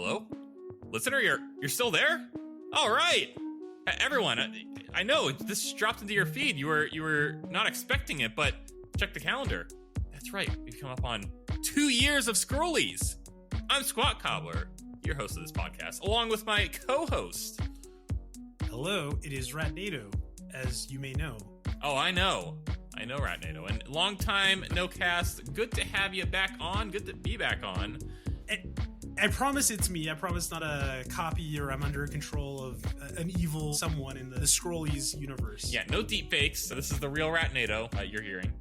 Hello? Listener, you're still there? All right. Everyone, I know this just dropped into your feed. You were not expecting it, but check the calendar. That's right. We've come up on 2 years of Scrollies. I'm SqatCobblr, your host of this podcast, along with my co-host. Hello, it is Ratnado, as you may know. Oh, I know, Ratnado. And long time no cast. Good to have you back on. Good to be back on. I promise it's me. I promise not a copy or I'm under control of an evil someone in the Scrollies universe. Yeah, no deep fakes. So this is the real Ratnado you're hearing,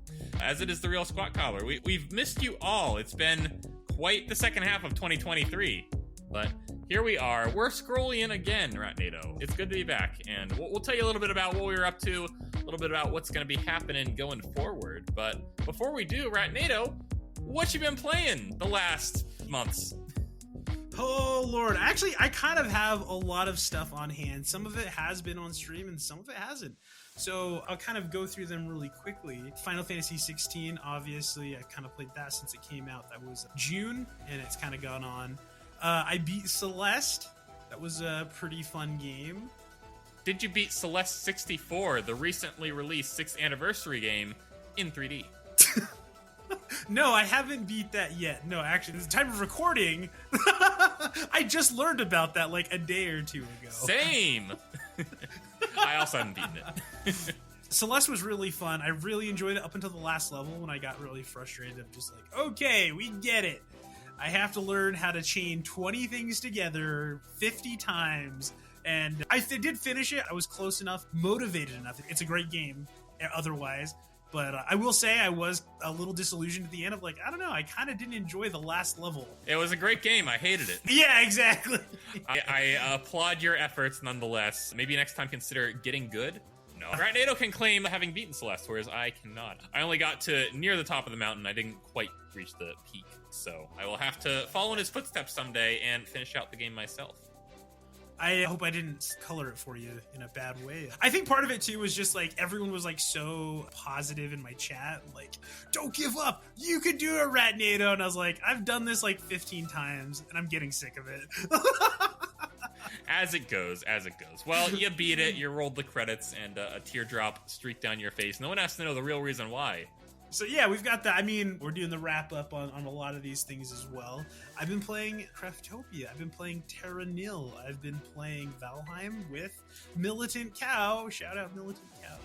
as it is the real SqatCobblr. We've missed you all. It's been quite the second half of 2023, but here we are. We're scrolling again, Ratnado. It's good to be back, and we'll tell you a little bit about what we were up to, a little bit about what's going to be happening going forward. But before we do, Ratnado, what you been playing the last months? Oh, Lord. Actually, I kind of have a lot of stuff on hand. Some of it has been on stream and some of it hasn't. So I'll kind of go through them really quickly. Final Fantasy 16, obviously, I kind of played that since it came out. That was June, and it's kind of gone on. I beat Celeste. That was a pretty fun game. Did you beat Celeste 64, the recently released 6th anniversary game, in 3D? No, I haven't beat that yet. No, actually, at the time of recording, I just learned about that like a day or two ago. Same! I also haven't beaten it. Celeste was really fun. I really enjoyed it up until the last level when I got really frustrated. I'm just like, okay, we get it. I have to learn how to chain 20 things together 50 times. And I did finish it. I was close enough, motivated enough. It's a great game otherwise. But I will say I was a little disillusioned at the end of like, I don't know, I kind of didn't enjoy the last level. It was a great game. I hated it. Yeah, exactly. I applaud your efforts nonetheless. Maybe next time consider getting good. No. Ratnado can claim having beaten Celeste, whereas I cannot. I only got to near the top of the mountain. I didn't quite reach the peak. So I will have to follow in his footsteps someday and finish out the game myself. I hope I didn't color it for you in a bad way. I think part of it too was just like everyone was like so positive in my chat, like, don't give up, you could do it, Ratnado. And I was like, I've done this like 15 times and I'm getting sick of it. As it goes. Well, you beat it, you rolled the credits, and a teardrop streaked down your face. No one has to know the real reason why. So yeah, we've got that. I mean, we're doing the wrap up on a lot of these things as well. I've been playing Craftopia. I've been playing Terra Nil. I've been playing Valheim with Militant Cow. Shout out Militant Cow,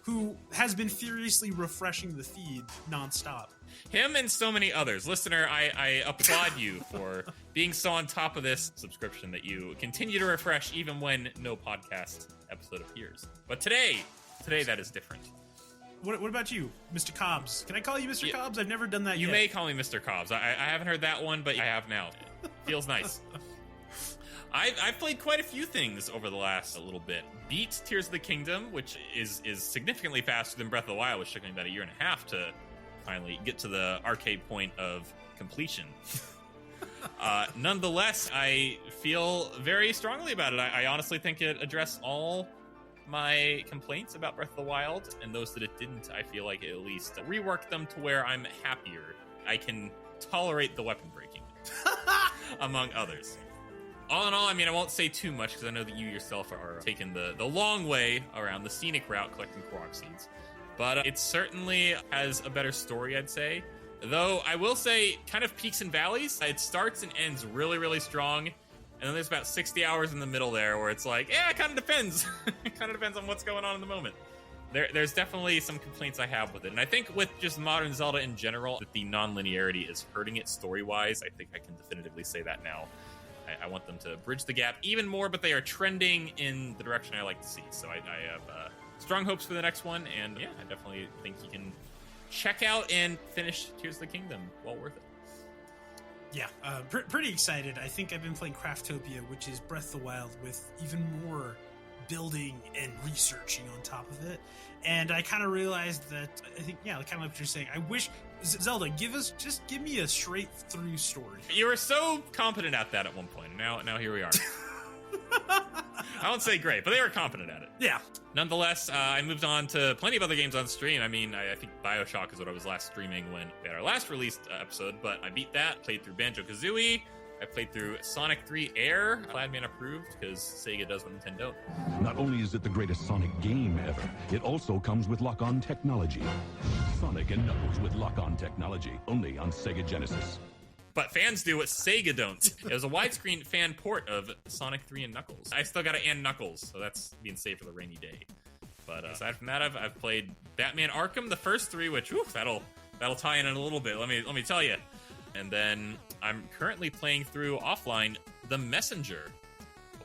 who has been furiously refreshing the feed nonstop. Him and so many others. Listener, I applaud you for being so on top of this subscription that you continue to refresh even when no podcast episode appears. But today that is different. What about you, Mr. Cobbs? Can I call you Mr. Cobbs? I've never done that yet. You may call me Mr. Cobbs. I haven't heard that one, but I have now. Feels nice. I've played quite a few things over the last little bit. Beat Tears of the Kingdom, which is significantly faster than Breath of the Wild, which took me about a year and a half to finally get to the arcade point of completion. Nonetheless, I feel very strongly about it. I honestly think it addressed all my complaints about Breath of the Wild, and those that it didn't, I feel like it at least reworked them to where I'm happier. I can tolerate the weapon breaking, among others. All in all, I mean, I won't say too much because I know that you yourself are taking the long way around the scenic route collecting Korok seeds. But it certainly has a better story, I'd say. Though I will say, kind of peaks and valleys. It starts and ends really, really strong. And then there's about 60 hours in the middle there where it's like, yeah, it kind of depends. It kind of depends on what's going on in the moment. There's definitely some complaints I have with it. And I think with just modern Zelda in general, that the non-linearity is hurting it story-wise. I think I can definitively say that now. I want them to bridge the gap even more, but they are trending in the direction I like to see. So I have strong hopes for the next one. And yeah, I definitely think you can check out and finish Tears of the Kingdom. Well worth it. Yeah, pretty excited. I think I've been playing Craftopia, which is Breath of the Wild with even more building and researching on top of it. And I kind of realized that, I think, yeah, kind of like what you're saying. I wish, Zelda, give me a straight through story. You were so competent at that at one point. Now here we are. I won't say great, but they were competent at it. Yeah. Nonetheless, I moved on to plenty of other games on stream. I mean, I think BioShock is what I was last streaming when we had our last released episode, but I beat that, played through Banjo-Kazooie, I played through Sonic 3 Air. Glad man approved, because Sega does what Nintendo don't. Not only is it the greatest Sonic game ever, it also comes with lock-on technology. Sonic and Knuckles with lock-on technology, only on Sega Genesis. But fans do what Sega don't. It was a widescreen fan port of Sonic 3 and Knuckles. I still got to and Knuckles, so that's being saved for the rainy day. But aside from that, I've played Batman Arkham, the first 3, which that'll tie in a little bit. Let me tell you. And then I'm currently playing through offline The Messenger,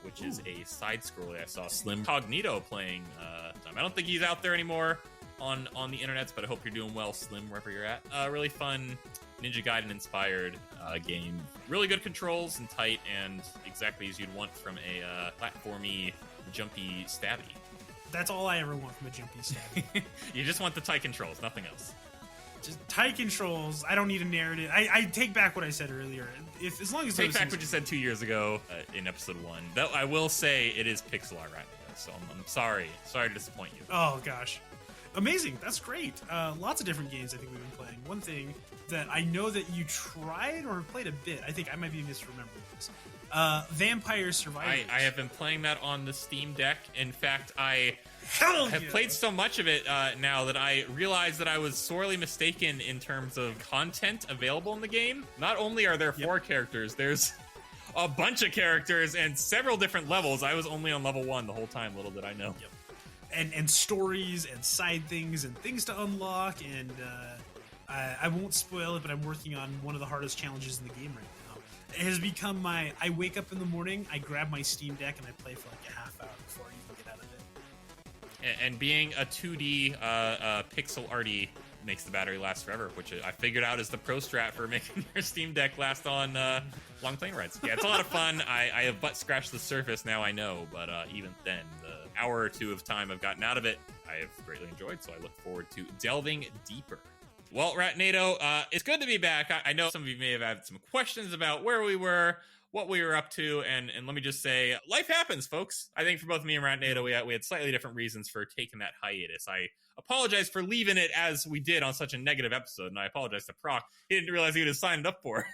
which is a side scroller. I saw Slim Cognito playing. I don't think he's out there anymore on the internet, but I hope you're doing well, Slim, wherever you're at. Really fun Ninja Gaiden inspired game. Really good controls and tight, and exactly as you'd want from a platformy, jumpy stabby. That's all I ever want from a jumpy stabby. You just want the tight controls, nothing else. Just tight controls. I don't need a narrative. I take back what I said earlier. As long as take back what you said 2 years ago in episode 1. Though I will say it is pixel art right now, so I'm sorry to disappoint you. Oh gosh, amazing! That's great. Lots of different games I think we've been playing. One thing that I know that you tried or played a bit. I think I might be misremembering this. Vampire Survivors. I have been playing that on the Steam Deck. In fact, I have played so much of it now that I realized that I was sorely mistaken in terms of content available in the game. Not only are there 4 characters, there's a bunch of characters and several different levels. I was only on level 1 the whole time, little did I know. And stories and side things and things to unlock, and I won't spoil it, but I'm working on one of the hardest challenges in the game right now. It has become I wake up in the morning, I grab my Steam Deck, and I play for like a half hour before I even get out of it. And being a 2D pixel arty makes the battery last forever, which I figured out is the pro strat for making your Steam Deck last on long plane rides. Yeah, it's a lot of fun. I have butt scratched the surface, now I know, but even then, the hour or 2 of time I've gotten out of it, I have greatly enjoyed, so I look forward to delving deeper. Well, Ratnado, it's good to be back. I know some of you may have had some questions about where we were, what we were up to, and let me just say, life happens, folks. I think for both me and Ratnado, we had slightly different reasons for taking that hiatus. I apologize for leaving it as we did on such a negative episode, and I apologize to Proc. He didn't realize he would have signed up for.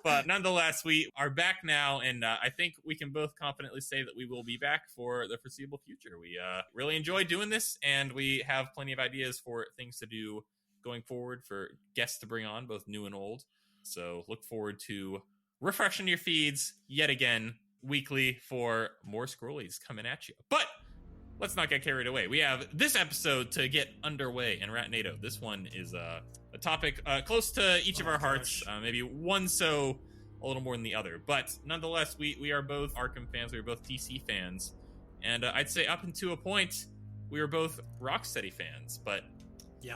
But nonetheless, we are back now, and I think we can both confidently say that we will be back for the foreseeable future. We really enjoy doing this, and we have plenty of ideas for things to do going forward, for guests to bring on, both new and old. So look forward to refreshing your feeds yet again weekly for more Scrollies coming at you. But let's not get carried away. We have this episode to get underway, and Ratnado, this one is a topic close to each of our hearts, maybe one so a little more than the other. But nonetheless, we are both Arkham fans, we are both DC fans, and I'd say up until a point, we were both Rocksteady fans. But yeah,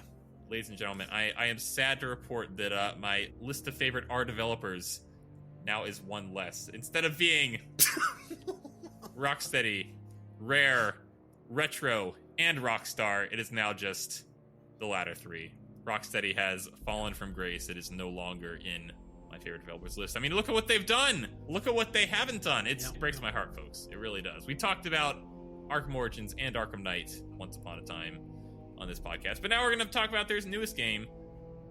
ladies and gentlemen, I am sad to report that my list of favorite R developers now is one less. Instead of being Rocksteady, Rare, Retro, and Rockstar, it is now just the latter 3. Rocksteady has fallen from grace. It is no longer in my favorite developers list. I mean, look at what they've done. Look at what they haven't done. It breaks my heart, folks. It really does. We talked about Arkham Origins and Arkham Knight once upon a time on this podcast, but now we're going to talk about their newest game,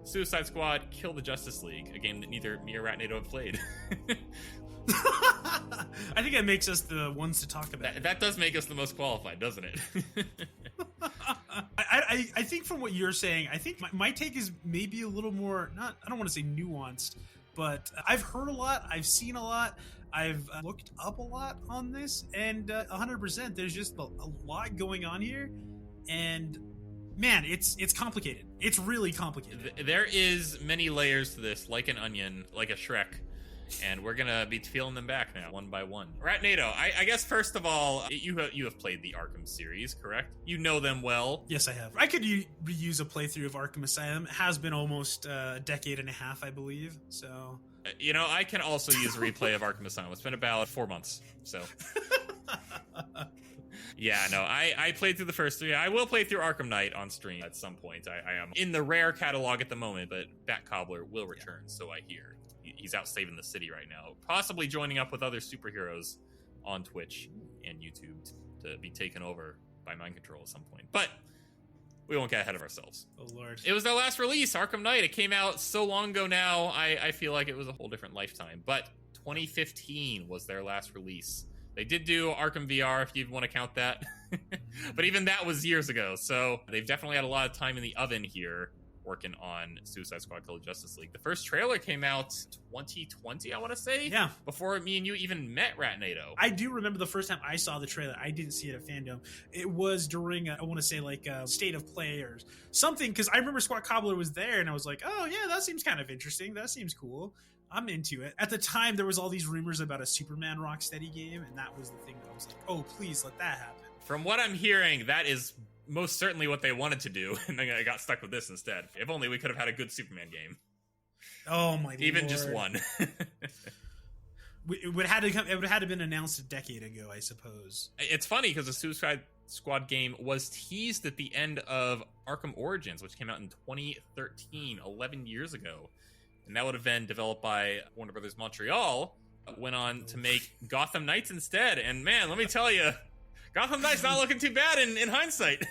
Suicide Squad Kill the Justice League, a game that neither me or Ratnado have played. I think that makes us the ones to talk about. That does make us the most qualified, doesn't it? I think from what you're saying, I think my take is maybe a little more, I don't want to say nuanced, but I've heard a lot, I've seen a lot, I've looked up a lot on this, and 100%, there's just a lot going on here, and man, it's complicated. It's really complicated. There is many layers to this, like an onion, like a Shrek, and we're gonna be peeling them back now, one by one. Ratnado, I guess first of all, you have played the Arkham series, correct? You know them well. Yes, I have. I could reuse a playthrough of Arkham Asylum. It has been almost a decade and a half, I believe, so... I can also use a replay of Arkham Asylum. It's been about 4 months, so... Yeah, no, I played through the first 3. I will play through Arkham Knight on stream at some point. I am in the Rare catalog at the moment, but SqatCobblr will return, so I hear. He's out saving the city right now, possibly joining up with other superheroes on Twitch and YouTube to be taken over by mind control at some point. But we won't get ahead of ourselves. Oh, Lord. It was their last release, Arkham Knight. It came out so long ago now, I feel like it was a whole different lifetime. But 2015 was their last release. They did do Arkham VR, if you want to count that. But even that was years ago. So they've definitely had a lot of time in the oven here working on Suicide Squad Kill the Justice League. The first trailer came out 2020, I want to say. Yeah. Before me and you even met Ratnado. I do remember the first time I saw the trailer. I didn't see it at Fandom. It was during, I want to say, like a State of Play or something, because I remember SqatCobblr was there, and I was like, oh, yeah, that seems kind of interesting. That seems cool. I'm into it. At the time, there was all these rumors about a Superman Rocksteady game, and that was the thing that I was like, oh, please let that happen. From what I'm hearing, that is most certainly what they wanted to do, and then I got stuck with this instead. If only we could have had a good Superman game. Oh my Even Lord. just one. It would have had to been announced a decade ago, I suppose. It's funny because the Suicide Squad game was teased at the end of Arkham Origins, which came out in 2013, 11 years ago. And that would have been developed by Warner Brothers Montreal. Went on to make Gotham Knights instead. And man, let me tell you, Gotham Knights not looking too bad in hindsight.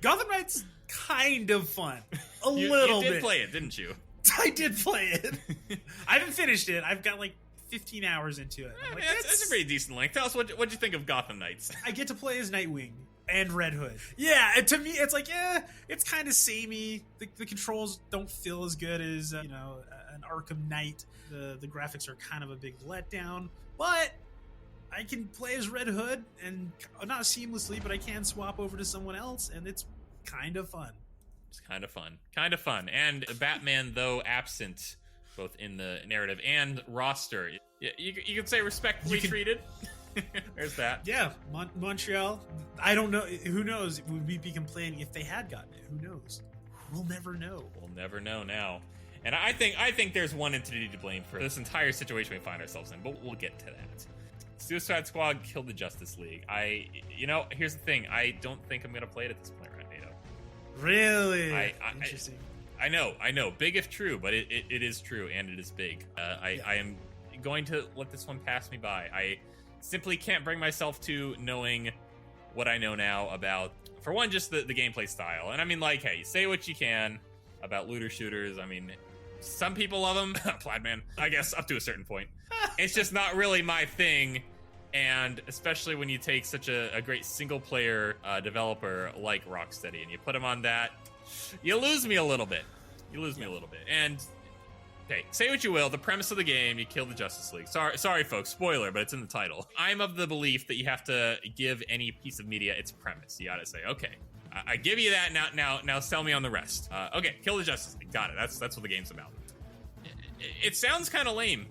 Gotham Knights kind of fun. You bit. did play it, didn't you? I did play it. I haven't finished it. I've got like 15 hours into it. Like, that's a pretty decent length. Tell us, what'd you think of Gotham Knights? I get to play as Nightwing and Red Hood. Yeah, and to me, it's like, it's kind of samey. The controls don't feel as good as, an Arkham Knight. The graphics are kind of a big letdown. But I can play as Red Hood, and not seamlessly, but I can swap over to someone else, and it's kind of fun. It's kind of fun. Kind of fun. And Batman, though absent, both in the narrative and roster, you could say respectfully treated. There's that. Yeah, Montreal. I don't know. Who knows? Would we be complaining if they had gotten it? Who knows? We'll never know. We'll never know now. And I think there's one entity to blame for this entire situation we find ourselves in, but we'll get to that. Suicide Squad killed the Justice League. Here's the thing. I don't think I'm going to play it at this point, Ratnado. Really? Interesting. I know. Big if true, but it is true, and it is big. I am going to let this one pass me by. I simply can't bring myself to knowing what I know now about, for one, just the gameplay style. And I mean, like, hey, say what you can about looter shooters. I mean, some people love them. Plaid Man, I guess, up to a certain point. It's just not really my thing. And especially when you take such a great single-player developer like Rocksteady and you put them on that, you lose me a little bit. And, hey, say what you will, the premise of the game, you kill the Justice League. Sorry, folks, spoiler, but it's in the title. I'm of the belief that you have to give any piece of media its premise. You gotta say, okay, I give you that, now sell me on the rest. Okay, kill the Justice League, got it, that's what the game's about. It sounds kind of lame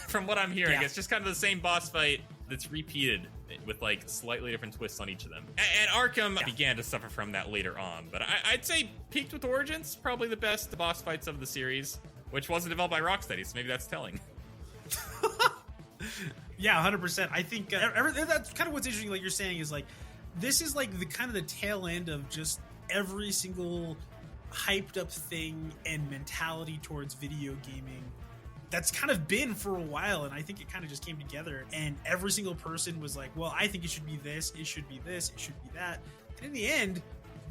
from what I'm hearing. Yeah. It's just kind of the same boss fight that's repeated with like slightly different twists on each of them. And Arkham began to suffer from that later on, but I'd say peaked with Origins, probably the best boss fights of the series, which wasn't developed by Rocksteady, so maybe that's telling. Yeah, 100%. I think that's kind of what's interesting, like you're saying, is like, this is like the kind of the tail end of just every single hyped up thing and mentality towards video gaming that's kind of been for a while, and I think it kind of just came together, and every single person was like, well, I think it should be this, it should be this, it should be that, and in the end,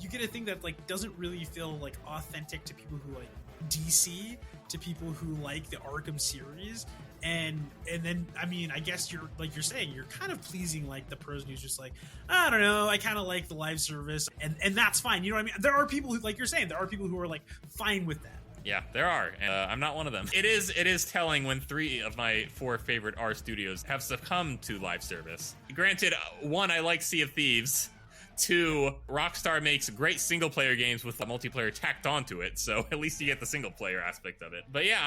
you get a thing that like doesn't really feel like authentic to people who like DC, to people who like the Arkham series, and then, I mean, I guess you're saying, you're kind of pleasing like the person who's just like, I don't know, I kind of like the live service, and that's fine, you know what I mean? There are people who, like you're saying, there are people who are like fine with that. Yeah, there are. I'm not one of them. It is telling when 3 of my 4 favorite R studios have succumbed to live service. Granted, 1, I like Sea of Thieves. 2, Rockstar makes great single-player games with the multiplayer tacked onto it, so at least you get the single-player aspect of it. But yeah,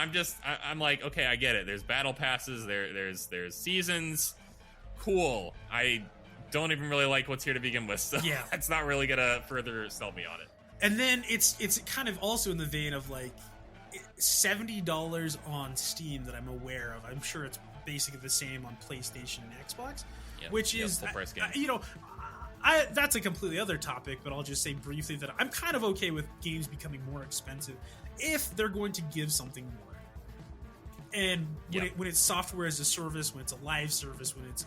I'm like, okay, I get it. There's battle passes, there's seasons. Cool. I don't even really like what's here to begin with, so yeah, that's not really gonna further sell me on it. And then it's kind of also in the vein of like $70 on Steam that I'm aware of. I'm sure it's basically the same on PlayStation and Xbox, which is full price game. That's a completely other topic, but I'll just say briefly that I'm kind of okay with games becoming more expensive if they're going to give something more. And when it's software as a service, when it's a live service, when it's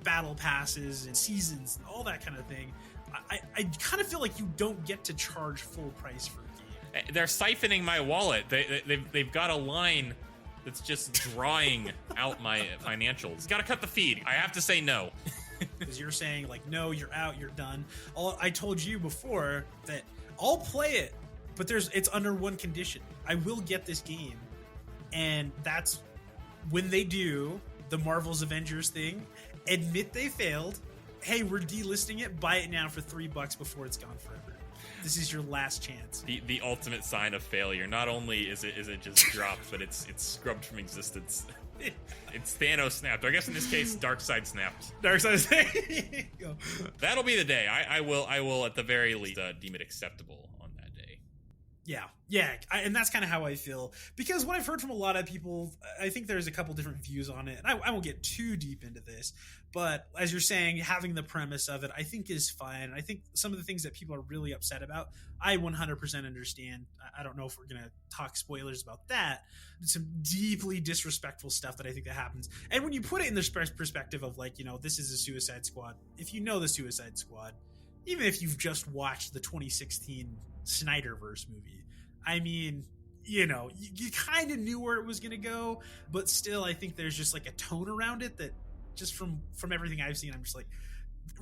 battle passes and seasons and all that kind of thing, I kind of feel like you don't get to charge full price for a game. They're siphoning my wallet. They've got a line that's just drawing out my financials. Gotta cut the feed. I have to say no. Because you're saying, like, no, you're out, you're done. I told you before that I'll play it, but it's under one condition. I will get this game, and that's when they do the Marvel's Avengers thing, admit they failed, hey, we're delisting it, buy it now for $3 before it's gone forever. This is your last chance. The ultimate sign of failure. Not only is it just dropped, but it's scrubbed from existence. It's Thanos snapped. I guess in this case, Darkseid snapped. Darkseid snapped. That'll be the day. I will at the very least deem it acceptable on that day. Yeah, and that's kind of how I feel. Because what I've heard from a lot of people, I think there's a couple different views on it. And I won't get too deep into this. But as you're saying, having the premise of it, I think is fine. I think some of the things that people are really upset about, I 100% understand. I don't know if we're going to talk spoilers about that. Some deeply disrespectful stuff that I think that happens. And when you put it in the perspective of, like, this is a Suicide Squad. If you know the Suicide Squad, even if you've just watched the 2016 Snyderverse movie, I mean, you kind of knew where it was going to go, but still, I think there's just like a tone around it that just from everything I've seen, I'm just like,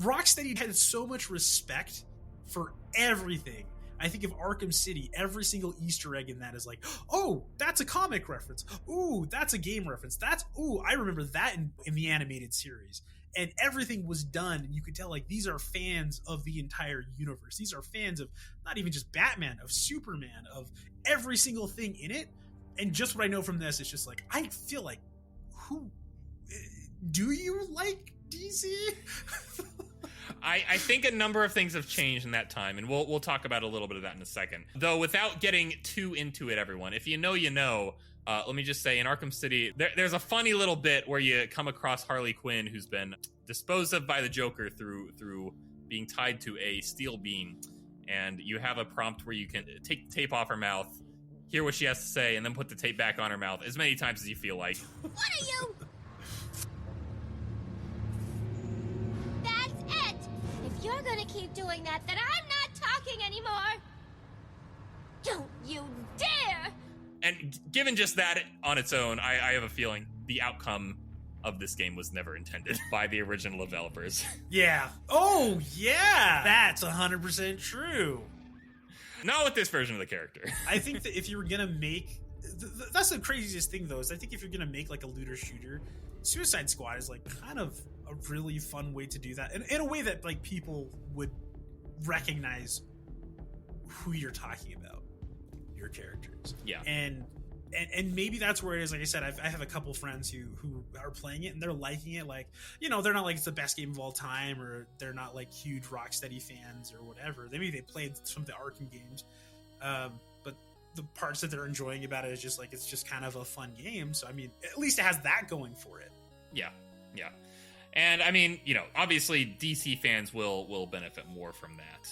Rocksteady had so much respect for everything. I think of Arkham City, every single Easter egg in that is like, oh, that's a comic reference. Ooh, that's a game reference. I remember that in the animated series. And everything was done, and you could tell, like, these are fans of the entire universe. These are fans of not even just Batman, of Superman, of every single thing in it. And just what I know from this, it's just like, I feel like, do you like DC? I think a number of things have changed in that time, and we'll talk about a little bit of that in a second. Though, without getting too into it, everyone, if you know, you know. Let me just say, in Arkham City, there's a funny little bit where you come across Harley Quinn, who's been disposed of by the Joker through being tied to a steel beam, and you have a prompt where you can take the tape off her mouth, hear what she has to say, and then put the tape back on her mouth as many times as you feel like. What are you? That's it! If you're gonna keep doing that, then I'm not talking anymore! Don't you dare! And given just that on its own, I have a feeling the outcome of this game was never intended by the original developers. Yeah. Oh, yeah! That's 100% true. Not with this version of the character. I think that if you were gonna make... that's the craziest thing, though, is I think if you're gonna make, like, a looter shooter, Suicide Squad is, like, kind of a really fun way to do that. In a way that, like, people would recognize who you're talking about. Your characters. Yeah. And maybe that's where it is. Like I said, I have a couple friends who are playing it and they're liking it. Like, they're not like it's the best game of all time, or they're not like huge Rocksteady fans or whatever. Maybe they played some of the Arkham games, but the parts that they're enjoying about it is just like, it's just kind of a fun game. So I mean, at least it has that going for it. Yeah. And I mean, obviously DC fans will benefit more from that.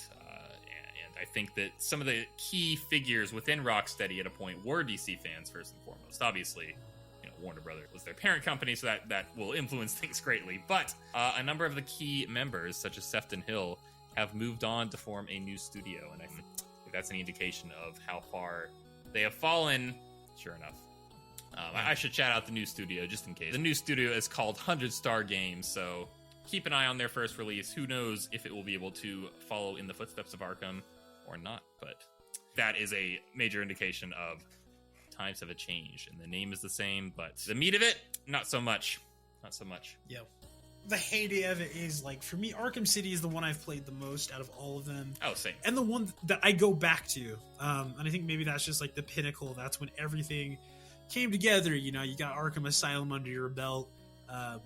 I think that some of the key figures within Rocksteady at a point were DC fans first and foremost. Obviously, Warner Brothers was their parent company, so that will influence things greatly. But a number of the key members, such as Sefton Hill, have moved on to form a new studio, and I think that's an indication of how far they have fallen. Sure enough. I should shout out the new studio just in case. The new studio is called 100 Star Games, so keep an eye on their first release. Who knows if it will be able to follow in the footsteps of Arkham or not, but that is a major indication of times have changed, and the name is the same, but the meat of it, not so much. Yeah. The heyday of it is, like, for me, Arkham City is the one I've played the most out of all of them. Oh, same. And the one that I go back to. And I think maybe that's just like the pinnacle. That's when everything came together. You got Arkham Asylum under your belt. That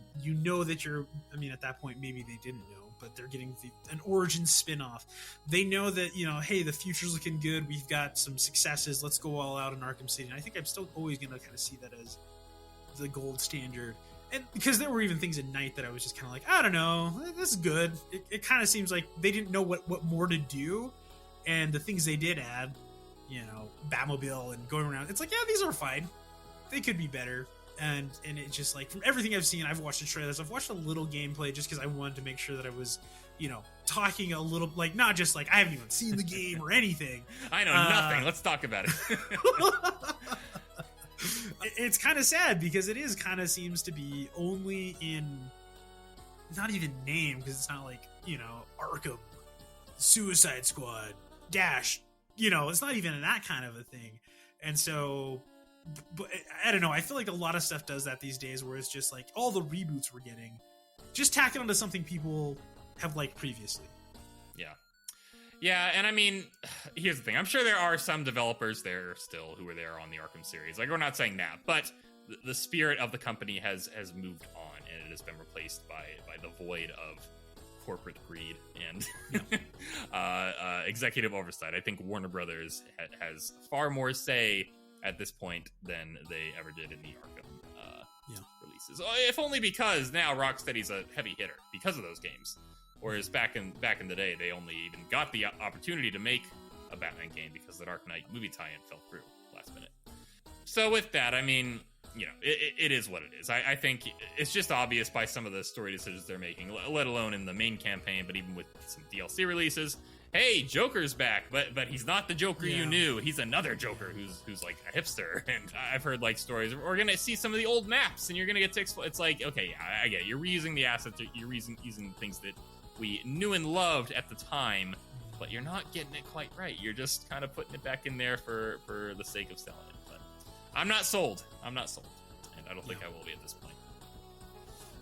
at that point, maybe they didn't know, but they're getting an origin spin-off. They know that, hey, the future's looking good. We've got some successes. Let's go all out in Arkham City. And I think I'm still always going to kind of see that as the gold standard. And because there were even things at night that I was just kind of like, I don't know, this is good. It kind of seems like they didn't know what more to do. And the things they did add, Batmobile and going around, it's like, yeah, these are fine. They could be better. And it just, like, from everything I've seen, I've watched the trailers, I've watched a little gameplay just because I wanted to make sure that I was, talking a little, like, not just like I haven't even seen the game or anything. I know nothing. Let's talk about it. It's kind of sad because it is kind of seems to be only in, not even name, because it's not like, Arkham, Suicide Squad, Dash, it's not even that kind of a thing. And so, but I don't know, I feel like a lot of stuff does that these days, where it's just like all the reboots we're getting, just tack it onto something people have liked previously. Yeah, and I mean, here's the thing. I'm sure there are some developers there still who were there on the Arkham series. Like, we're not saying that, but the spirit of the company has moved on, and it has been replaced by the void of corporate greed and executive oversight. I think Warner Brothers has far more say at this point than they ever did in the Arkham releases. If only because now Rocksteady's a heavy hitter because of those games. Whereas back in the day, they only even got the opportunity to make a Batman game because the Dark Knight movie tie-in fell through last minute. So with that, I mean, it is what it is. I think it's just obvious by some of the story decisions they're making, let alone in the main campaign, but even with some DLC releases. Hey, Joker's back, but he's not the Joker you knew. He's another Joker who's like a hipster. And I've heard like stories. We're gonna see some of the old maps, and you're gonna get to explore. It's like, okay, yeah, I get it. You're reusing the assets. You're using things that we knew and loved at the time, but you're not getting it quite right. You're just kind of putting it back in there for the sake of selling it. But I'm not sold. And I don't think I will be at this point.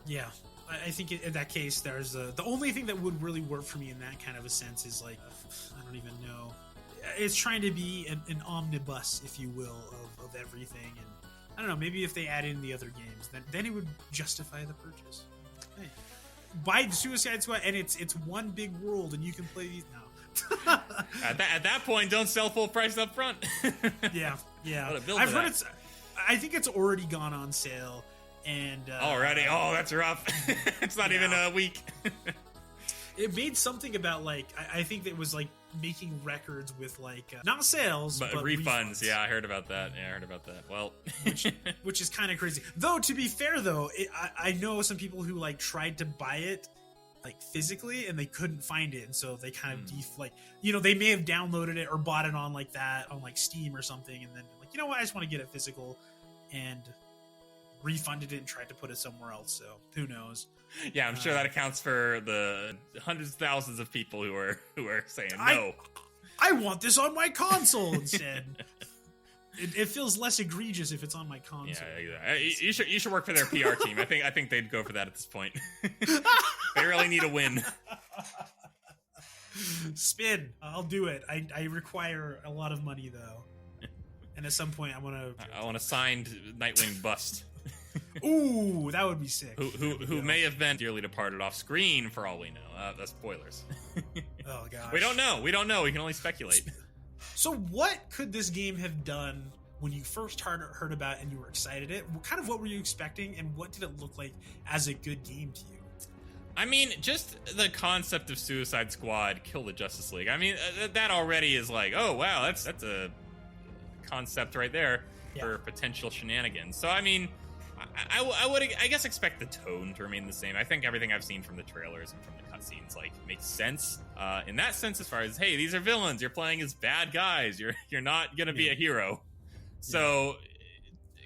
Yeah. I think in that case, there's the only thing that would really work for me in that kind of a sense is like, I don't even know. It's trying to be an omnibus, if you will, of everything. And I don't know, maybe if they add in the other games, then it would justify the purchase. Hey, buy Suicide Squad, and it's one big world, and you can play these now. At that point, don't sell full price up front. Yeah. I've heard I think it's already gone on sale. And already? Oh, that's rough. It's not even a week. It made something about like I think it was like making records with like not sales but refunds. Yeah, I heard about that. Well, which is kind of crazy. Though to be fair, though, I know some people who like tried to buy it like physically and they couldn't find it, and so they kind of they may have downloaded it or bought it on like that on like Steam or something, and then like, you know what, I just want to get it physical, and refunded it and tried to put it somewhere else. So who knows? Yeah, I'm sure that accounts for the hundreds of thousands of people who are saying no. I want this on my console instead. It feels less egregious if it's on my console. Yeah, you should work for their PR team. I think they'd go for that at this point. They really need a win. Spin. I'll do it. I require a lot of money though, and at some point I want a signed Nightwing bust. Ooh, that would be sick. Who may have been dearly departed off screen for all we know. That's spoilers. Oh gosh. We don't know. We can only speculate. So what could this game have done when you first heard about it and you were excited it? What were you expecting, and what did it look like as a good game to you? I mean, just the concept of Suicide Squad, kill the Justice League. I mean, that already is like, oh wow, that's a concept right there for potential shenanigans. So I mean, I would, I guess, expect the tone to remain the same. I think everything I've seen from the trailers and from the cutscenes like makes sense. In that sense, as far as, hey, these are villains. You're playing as bad guys. You're not gonna be a hero. So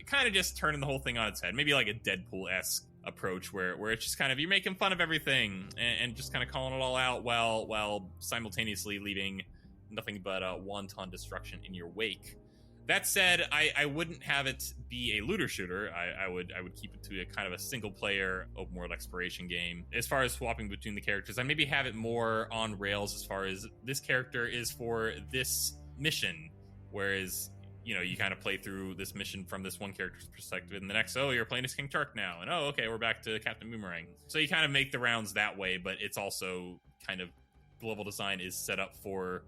kind of just turning the whole thing on its head. Maybe like a Deadpool-esque approach where it's just kind of you're making fun of everything and just kind of calling it all out while simultaneously leaving nothing but wanton destruction in your wake. That said, I wouldn't have it be a looter shooter. I would keep it to a kind of a single player open world exploration game. As far as swapping between the characters, I maybe have it more on rails as far as this character is for this mission, whereas you kind of play through this mission from this one character's perspective, and the next, you're playing as King Turk now, and okay, we're back to Captain Boomerang. So you kind of make the rounds that way, but it's also kind of the level design is set up for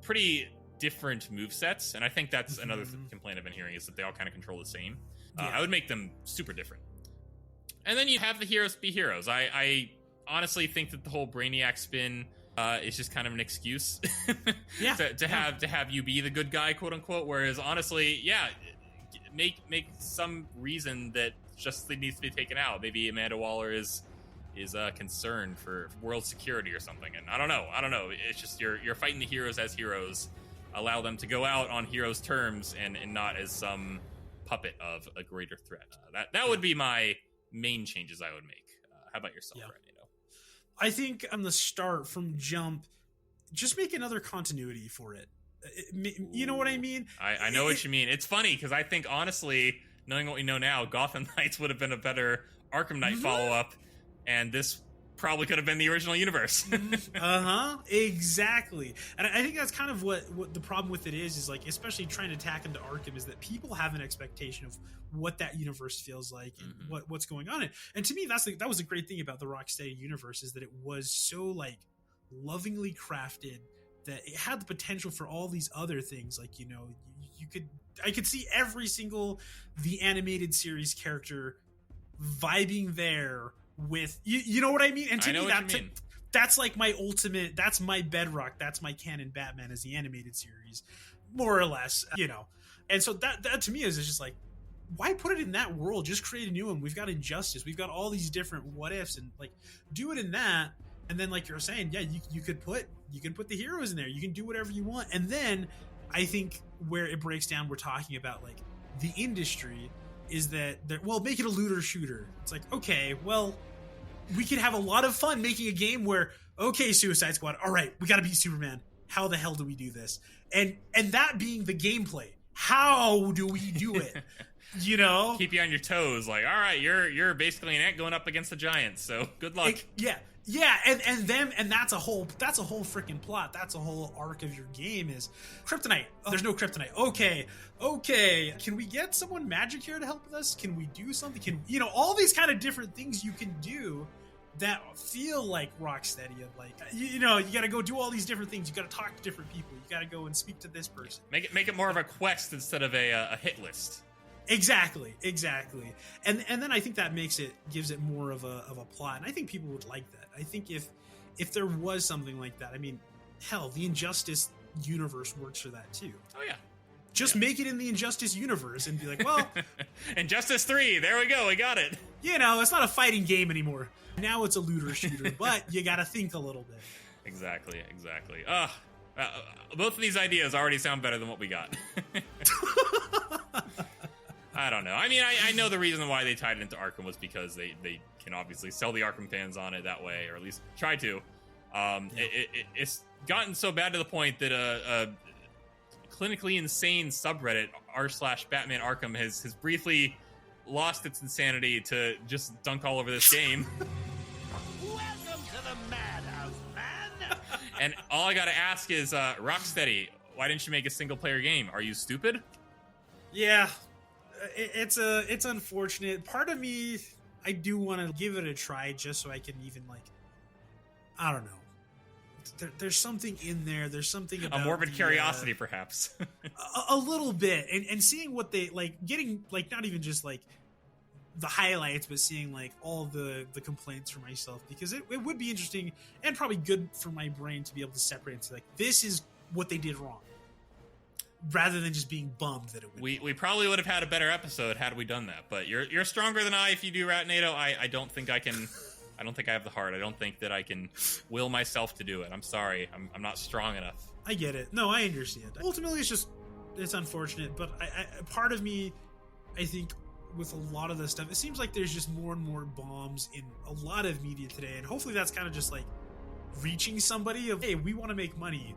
pretty different move sets, and I think that's another complaint I've been hearing is that they all kind of control the same. I would make them super different. And then you have the heroes be heroes. I honestly think that the whole Brainiac spin is just kind of an excuse to have you be the good guy, quote unquote. Whereas honestly, make some reason that Justice League needs to be taken out. Maybe Amanda Waller is concerned for world security or something. And I don't know. It's just you're fighting the heroes as heroes. Allow them to go out on heroes' terms and not as some puppet of a greater threat. That would be my main changes I would make. How about yourself, Ratnado? I think on the start from jump, just make another continuity for it. You know what I mean? I know what you mean. It's funny because I think, honestly, knowing what we know now, Gotham Knights would have been a better Arkham Knight follow-up, and this probably could have been the original universe. Exactly. And I think that's kind of what the problem with it is like, especially trying to tack into Arkham, is that people have an expectation of what that universe feels like and what's going on. And to me, that was a great thing about the Rocksteady universe, is that it was so like lovingly crafted that it had the potential for all these other things. Like, you know, I could see every single the animated series character vibing there with you know what I mean? And to me, that's like my ultimate, that's my bedrock, that's my canon Batman as the animated series, more or less, you know. And so that to me is just like, why put it in that world? Just create a new one. We've got Injustice, we've got all these different what ifs, and like do it in that. And then, like you're saying, yeah, you can put the heroes in there, you can do whatever you want. And then I think where it breaks down, we're talking about like the industry, is that well, make it a looter shooter. It's like, okay, well, we could have a lot of fun making a game where, okay, Suicide Squad, all right, we got to beat Superman. How the hell do we do this? And that being the gameplay, how do we do it? You know, keep you on your toes. Like, all right, you're basically an ant going up against the giants. So good luck. And that's a whole freaking plot. That's a whole arc of your game is Kryptonite. Oh, there's no Kryptonite. Okay. Can we get someone magic here to help with us? Can we do something? All these kind of different things you can do that feel like Rocksteady. Of like, you got to go do all these different things. You got to talk to different people. You got to go and speak to this person. Make it more of a quest instead of a hit list. Exactly. And then I think that gives it more of a plot. And I think people would like that. I think if there was something like that, I mean, hell, the Injustice universe works for that too. Oh yeah. Just make it in the Injustice universe and be like, well, Injustice 3, there we go, we got it. It's not a fighting game anymore. Now it's a looter shooter, but you got to think a little bit. Exactly. Both of these ideas already sound better than what we got. I don't know. I mean, I know the reason why they tied it into Arkham was because they can obviously sell the Arkham fans on it that way, or at least try to. It's gotten so bad to the point that a clinically insane subreddit, r/Batman Arkham, has briefly lost its insanity to just dunk all over this game. Welcome to the madhouse, man! And all I gotta ask is, Rocksteady, why didn't you make a single-player game? Are you stupid? Yeah. It's unfortunate. Part of me, I do want to give it a try just so I can even I don't know. There's something in there. There's something about a morbid curiosity, perhaps. a little bit, and seeing what they getting not even just the highlights, but seeing all the complaints for myself, because it would be interesting and probably good for my brain to be able to separate and say this is what they did wrong, rather than just being bummed that it would. We probably would have had a better episode had we done that, but you're stronger than I if you do, Ratnado. I don't think I can. I don't think I have the heart. I don't think that I can will myself to do it. I'm sorry. I'm not strong enough. I get it. No, I understand. Ultimately, it's unfortunate, but I part of me, I think, with a lot of this stuff, it seems like there's just more and more bombs in a lot of media today, and hopefully that's kind of just reaching somebody of, hey, we want to make money.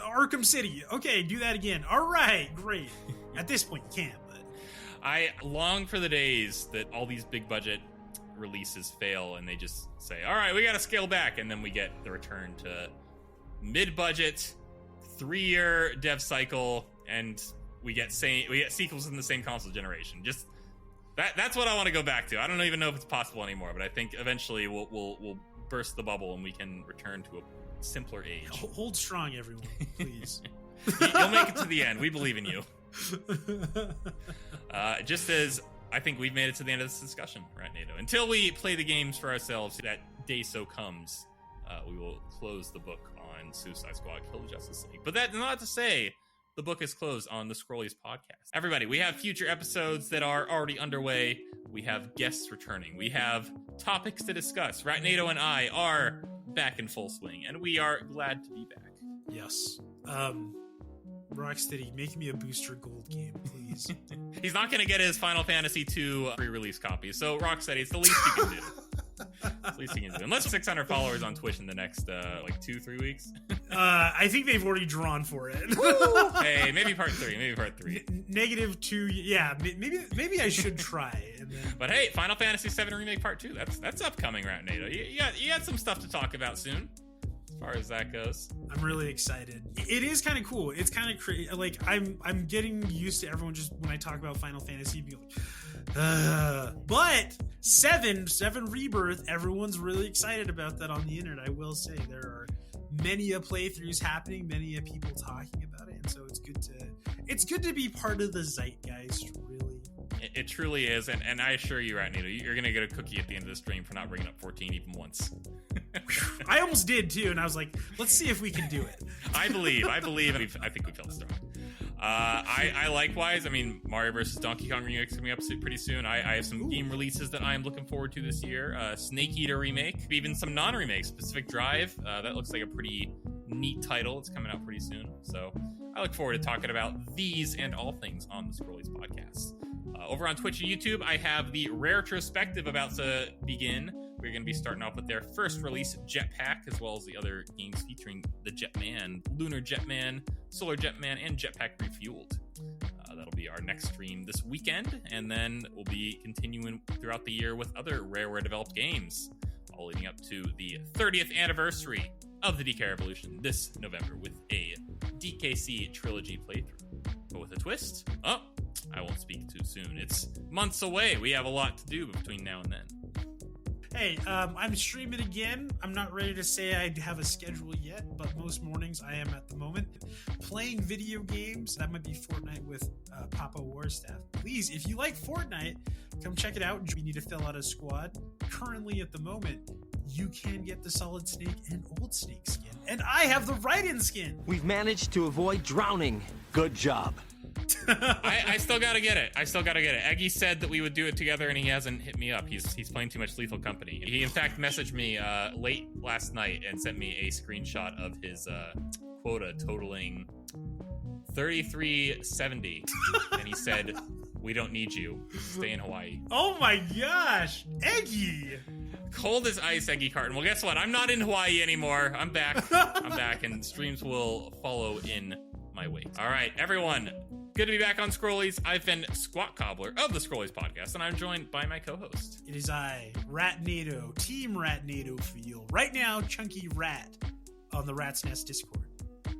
Arkham City. Okay, do that again. All right, great. At this point, you can't, but I long for the days that all these big budget releases fail and they just say, all right, we got to scale back, and then we get the return to mid-budget 3-year dev cycle, and we get sequels in the same console generation. Just that's what I want to go back to. I don't even know if it's possible anymore, but I think eventually we'll burst the bubble and we can return to a simpler age. Hold strong, everyone, please. You'll make it to the end. We believe in you. Just as I think we've made it to the end of this discussion, Ratnado. Until we play the games for ourselves, that day so comes, we will close the book on Suicide Squad Kill the Justice League. But that's not to say the book is closed on the Scrollies podcast. Everybody, we have future episodes that are already underway. We have guests returning. We have topics to discuss. Ratnado and I are back in full swing, and we are glad to be back. Yes. Rocksteady, make me a Booster Gold game, please. He's not going to get his Final Fantasy II pre-release copy. So Rocksteady, it's the least you can do. It's the least you can do. Unless 600 followers on Twitch in the next, 2-3 weeks. I think they've already drawn for it. Hey, maybe part 3. -2. Yeah, maybe I should try. And then... But hey, Final Fantasy VII Remake Part 2. That's upcoming, Ratnado. You got some stuff to talk about soon. As far as that goes, I'm really excited. It is kind of cool. It's kind of crazy. Like I'm getting used to everyone just when I talk about Final Fantasy being like, but seven Rebirth. Everyone's really excited about that on the internet. I will say there are many a playthroughs happening, many a people talking about it, and so it's good to be part of the zeitgeist. Really, it truly is. And I assure you, Ratnado, you're gonna get a cookie at the end of the stream for not bringing up 14 even once. I almost did too, and I was like, let's see if we can do it. I believe. I think we felt strong. I likewise. I mean, Mario vs. Donkey Kong remake coming up pretty soon. I have some game releases that I am looking forward to this year. Snake Eater remake, even some non-remakes. Pacific Drive. That looks like a pretty neat title. It's coming out pretty soon. So I look forward to talking about these and all things on the Scrollies podcast. Over on Twitch and YouTube, I have the Retrospective about to begin. We're going to be starting off with their first release, Jetpack, as well as the other games featuring the Jetman, Lunar Jetman, Solar Jetman, and Jetpack Refueled. That'll be our next stream this weekend, and then we'll be continuing throughout the year with other Rareware developed games, all leading up to the 30th anniversary of the DK Revolution this November with a DKC trilogy playthrough. But with a twist, I won't speak too soon. It's months away. We have a lot to do between now and then. Hey, I'm streaming again. I'm not ready to say I have a schedule yet, but most mornings I am at the moment playing video games. That might be Fortnite with Papa Warstaff. Please, if you like Fortnite, come check it out. We need to fill out a squad. Currently, at the moment, you can get the Solid Snake and Old Snake skin. And I have the Raiden skin. We've managed to avoid drowning. Good job. I still gotta get it. Eggy said that we would do it together, and he hasn't hit me up. He's playing too much Lethal Company. He in fact messaged me late last night and sent me a screenshot of his quota totaling 3370, and he said, "We don't need you. Stay in Hawaii." Oh my gosh, Eggy! Cold as ice, Eggy Carton. Well, guess what? I'm not in Hawaii anymore. I'm back. And streams will follow in my wake. All right, everyone. Good to be back on Scrollies. I've been SqatCobblr of the Scrollies podcast, and I'm joined by my co-host. It is I, Ratnado, TeamRatnado for you. Right now, Chunky Rat on the Rat's Nest Discord.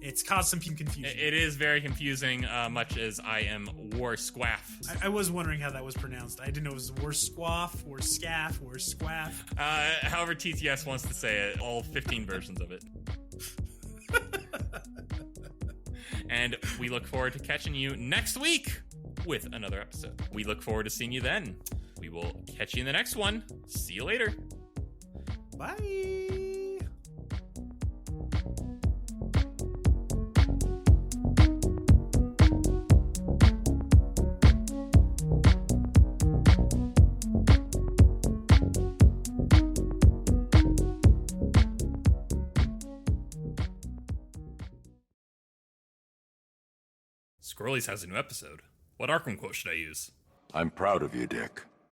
It's caused some confusion. It is very confusing, much as I am War Squaff. I was wondering how that was pronounced. I didn't know it was War Squaff, War Scaff, War Squaff. However TTS wants to say it, all 15 versions of it. And we look forward to catching you next week with another episode. We look forward to seeing you then. We will catch you in the next one. See you later. Bye. Scrollies has a new episode. What Arkham quote should I use? I'm proud of you, Dick.